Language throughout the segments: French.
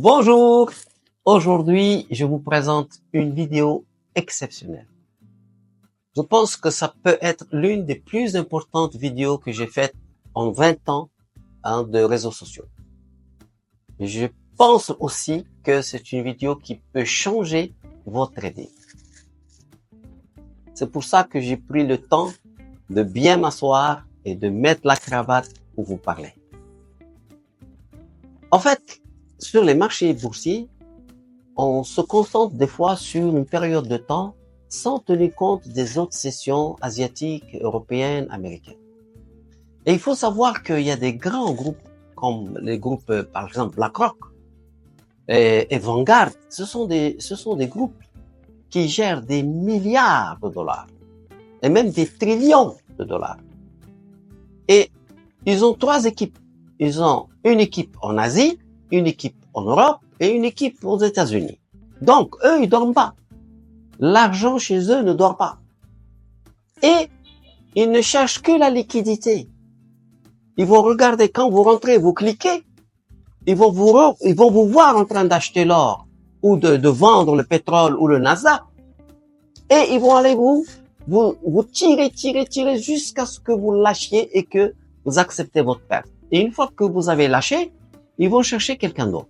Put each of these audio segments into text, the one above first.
Bonjour, aujourd'hui je vous présente une vidéo exceptionnelle. Je pense que ça peut être l'une des plus importantes vidéos que j'ai faites en 20 ans de réseaux sociaux. Je pense aussi que c'est une vidéo qui peut changer votre trading. C'est pour ça que j'ai pris le temps de bien m'asseoir et de mettre la cravate pour vous parler. En fait, sur les marchés boursiers, on se concentre des fois sur une période de temps sans tenir compte des autres sessions asiatiques, européennes, américaines. Et il faut savoir qu'il y a des grands groupes comme les groupes, par exemple, BlackRock et Vanguard. Ce sont des groupes qui gèrent des milliards de dollars et même des trillions de dollars. Et ils ont 3 équipes. Ils ont une équipe en Asie, une équipe en Europe et une équipe aux États-Unis. Donc, eux, ils dorment pas. L'argent chez eux ne dort pas. Et ils ne cherchent que la liquidité. Ils vont regarder quand vous rentrez, vous cliquez, ils vont vous voir en train d'acheter l'or ou de vendre le pétrole ou le Nasdaq. Et ils vont aller vous tirer jusqu'à ce que vous lâchiez et que vous acceptez votre perte. Et une fois que vous avez lâché, ils vont chercher quelqu'un d'autre.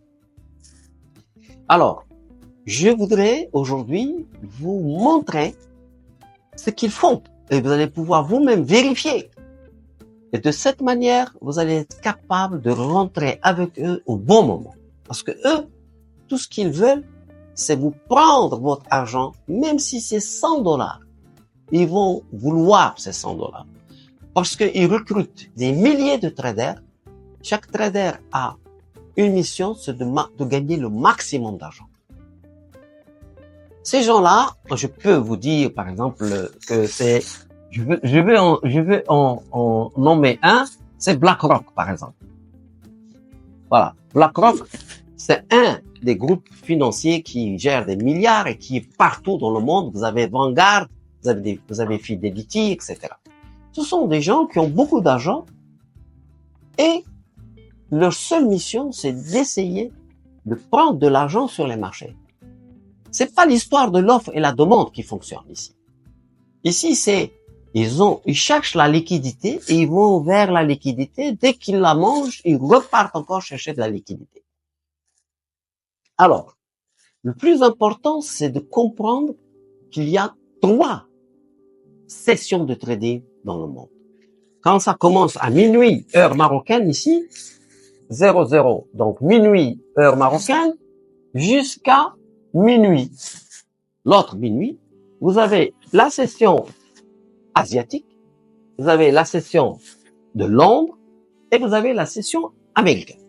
Alors, je voudrais aujourd'hui vous montrer ce qu'ils font et vous allez pouvoir vous-même vérifier. Et de cette manière, vous allez être capable de rentrer avec eux au bon moment. Parce que eux, tout ce qu'ils veulent, c'est vous prendre votre argent, même si c'est 100 $. Ils vont vouloir ces 100 $. Parce qu'ils recrutent des milliers de traders. Chaque trader a une mission, c'est de gagner le maximum d'argent. Ces gens-là, je peux vous dire, par exemple, que c'est, je veux en nommer un, c'est BlackRock, par exemple. Voilà. BlackRock, c'est un des groupes financiers qui gèrent des milliards et qui est partout dans le monde. Vous avez Vanguard, vous avez Fidelity, etc. Ce sont des gens qui ont beaucoup d'argent et leur seule mission, c'est d'essayer de prendre de l'argent sur les marchés. C'est pas l'histoire de l'offre et la demande qui fonctionne ici. Ici, ils cherchent la liquidité et ils vont vers la liquidité. Dès qu'ils la mangent, ils repartent encore chercher de la liquidité. Alors, le plus important, c'est de comprendre qu'il y a 3 sessions de trading dans le monde. Quand ça commence à minuit, heure marocaine ici, 00, donc minuit, heure marocaine, jusqu'à minuit. L'autre minuit, vous avez la session asiatique, vous avez la session de Londres et vous avez la session américaine.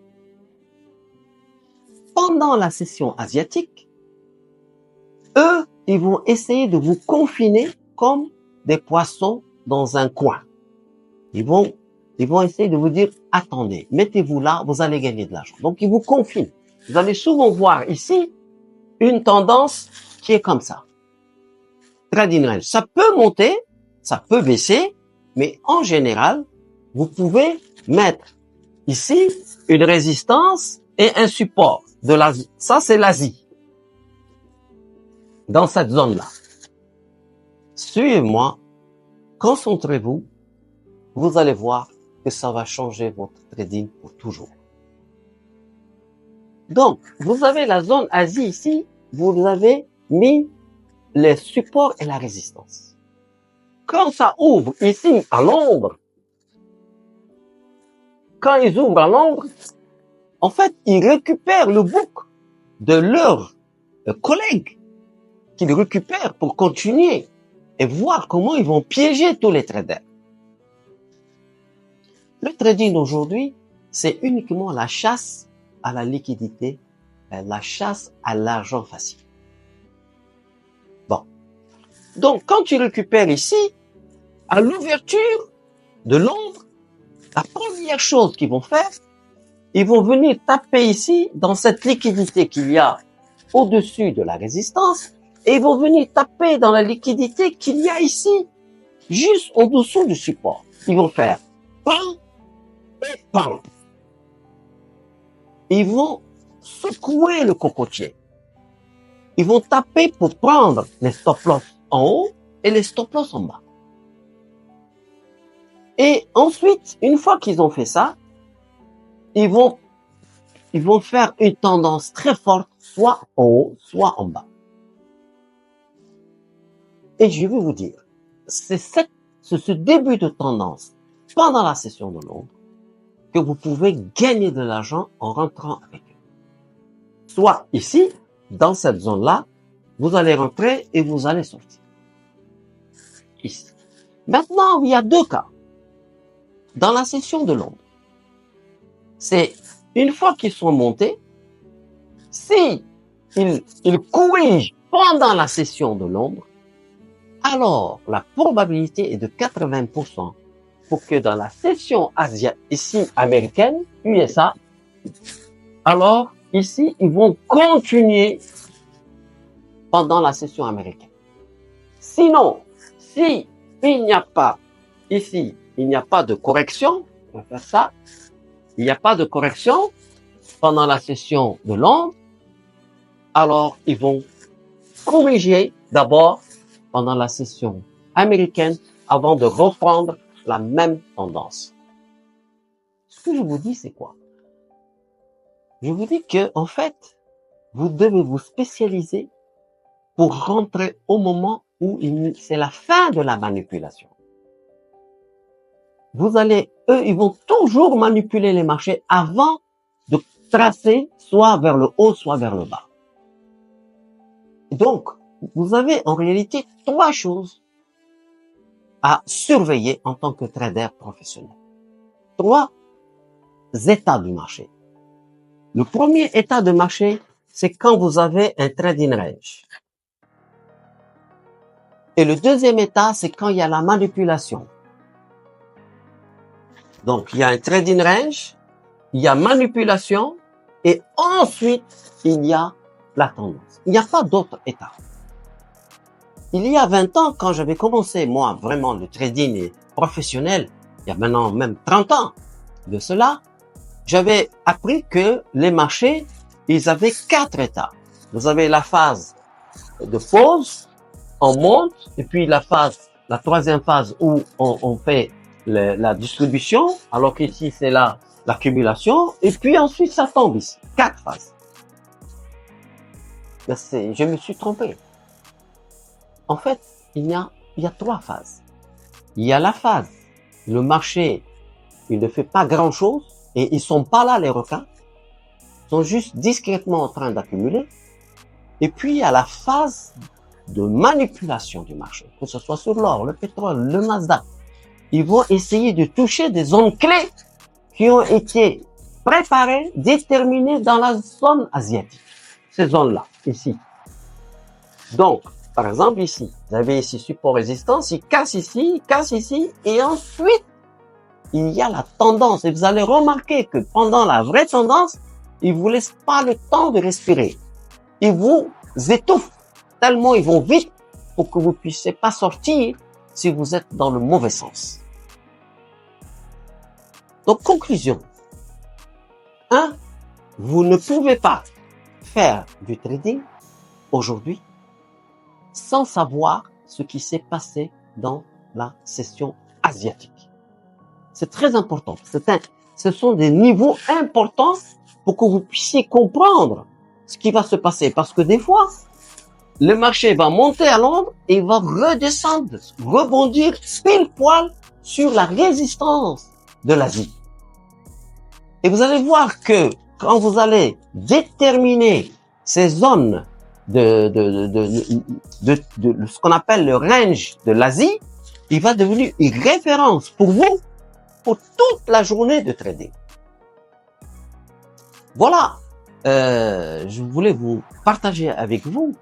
Pendant la session asiatique, eux, ils vont essayer de vous confiner comme des poissons dans un coin. Ils vont essayer de vous dire, attendez, mettez-vous là, vous allez gagner de l'argent. Donc, ils vous confinent. Vous allez souvent voir ici une tendance qui est comme ça. Trading range. Ça peut monter, ça peut baisser, mais en général, vous pouvez mettre ici une résistance et un support de l'Asie. Ça, c'est l'Asie. Dans cette zone-là. Suivez-moi, concentrez-vous, vous allez voir que ça va changer votre trading pour toujours. Donc, vous avez la zone Asie ici, vous avez mis les supports et la résistance. Quand ça ouvre ici à l'ombre, quand ils ouvrent à l'ombre, en fait, ils récupèrent le bouc de leurs collègues qu'ils récupèrent pour continuer et voir comment ils vont piéger tous les traders. Le trading aujourd'hui, c'est uniquement la chasse à la liquidité, la chasse à l'argent facile. Bon. Donc, quand tu récupères ici, à l'ouverture de Londres, la première chose qu'ils vont faire, ils vont venir taper ici, dans cette liquidité qu'il y a au-dessus de la résistance, et ils vont venir taper dans la liquidité qu'il y a ici, juste en dessous du support. Ils vont faire pam et pam. Ils vont secouer le cocotier. Ils vont taper pour prendre les stop-loss en haut et les stop-loss en bas. Et ensuite, une fois qu'ils ont fait ça, ils vont faire une tendance très forte, soit en haut, soit en bas. Et je vais vous dire, c'est ce début de tendance pendant la session de Londres que vous pouvez gagner de l'argent en rentrant avec eux. Soit ici, dans cette zone-là, vous allez rentrer et vous allez sortir. Ici. Maintenant, il y a deux cas. Dans la session de Londres, c'est une fois qu'ils sont montés, si ils corrigent pendant la session de Londres, alors la probabilité est de 80% pour que dans la session asiatique, ici américaine, USA, alors ici, ils vont continuer pendant la session américaine. Sinon, si il n'y a pas, ici, il n'y a pas de correction, on va faire ça, il n'y a pas de correction pendant la session de Londres, alors ils vont corriger d'abord pendant la session américaine avant de reprendre la même tendance. Ce que je vous dis, c'est quoi? Je vous dis que, en fait, vous devez vous spécialiser pour rentrer au moment où c'est la fin de la manipulation. Eux, ils vont toujours manipuler les marchés avant de tracer soit vers le haut, soit vers le bas. Donc, vous avez en réalité trois choses à surveiller en tant que trader professionnel. Trois états du marché. Le premier état de marché, c'est quand vous avez un trading range. Et le deuxième état, c'est quand il y a la manipulation. Donc, il y a un trading range, il y a manipulation, et ensuite, il y a la tendance. Il n'y a pas d'autre état. Il y a 20 ans, quand j'avais commencé, moi, vraiment, le trading professionnel, il y a maintenant même 30 ans de cela, j'avais appris que les marchés, ils avaient 4 états. Vous avez la phase de pause, on monte, et puis la troisième phase où on fait la distribution, alors qu'ici c'est l'accumulation, et puis ensuite ça tombe ici. 4 phases. Je me suis trompé. En fait, il y a 3 phases. Il y a la phase, le marché, il ne fait pas grand chose, et ils sont pas là, les requins. Ils sont juste discrètement en train d'accumuler. Et puis, il y a la phase de manipulation du marché, que ce soit sur l'or, le pétrole, le Nasdaq. Ils vont essayer de toucher des zones clés qui ont été préparées, déterminées dans la zone asiatique. Ces zones-là, ici. Donc, par exemple, ici, vous avez ici support résistance, il casse ici, et ensuite, il y a la tendance. Et vous allez remarquer que pendant la vraie tendance, ils vous laissent pas le temps de respirer. Ils vous étouffent tellement ils vont vite pour que vous puissiez pas sortir si vous êtes dans le mauvais sens. Donc, conclusion. 1. Vous ne pouvez pas faire du trading aujourd'hui sans savoir ce qui s'est passé dans la session asiatique. C'est très important. Ce sont des niveaux importants pour que vous puissiez comprendre ce qui va se passer. Parce que des fois, le marché va monter à Londres et va redescendre, rebondir pile poil sur la résistance de l'Asie. Et vous allez voir que quand vous allez déterminer ces zones de ce qu'on appelle le range de l'Asie, il va devenir une référence pour vous pour toute la journée de trading. Voilà, je voulais vous partager avec vous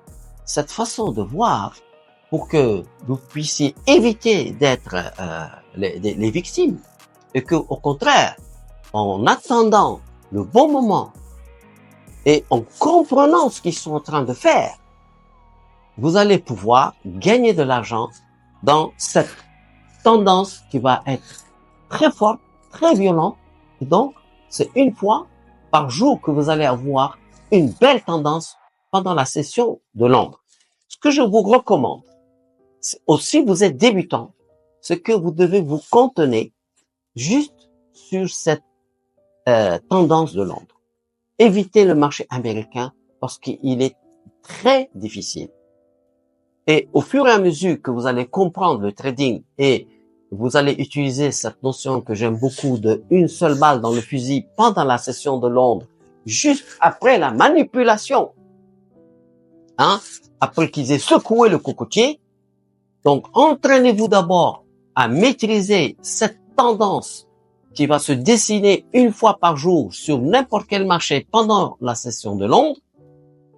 cette façon de voir pour que vous puissiez éviter d'être les victimes et que, au contraire, en attendant le bon moment et en comprenant ce qu'ils sont en train de faire, vous allez pouvoir gagner de l'argent dans cette tendance qui va être très forte, très violente. Et donc, c'est une fois par jour que vous allez avoir une belle tendance pendant la session de Londres. Ce que je vous recommande, aussi vous êtes débutant, c'est que vous devez vous contenir juste sur cette tendance de Londres. Évitez le marché américain parce qu'il est très difficile. Et au fur et à mesure que vous allez comprendre le trading et vous allez utiliser cette notion que j'aime beaucoup de une seule balle dans le fusil pendant la session de Londres, juste après la manipulation, après qu'ils aient secoué le cocotier. Donc, entraînez-vous d'abord à maîtriser cette tendance qui va se dessiner une fois par jour sur n'importe quel marché pendant la session de Londres.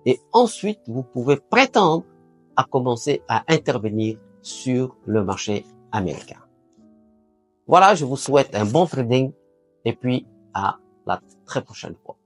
Et ensuite, vous pouvez prétendre à commencer à intervenir sur le marché américain. Voilà, je vous souhaite un bon trading et puis à la très prochaine fois.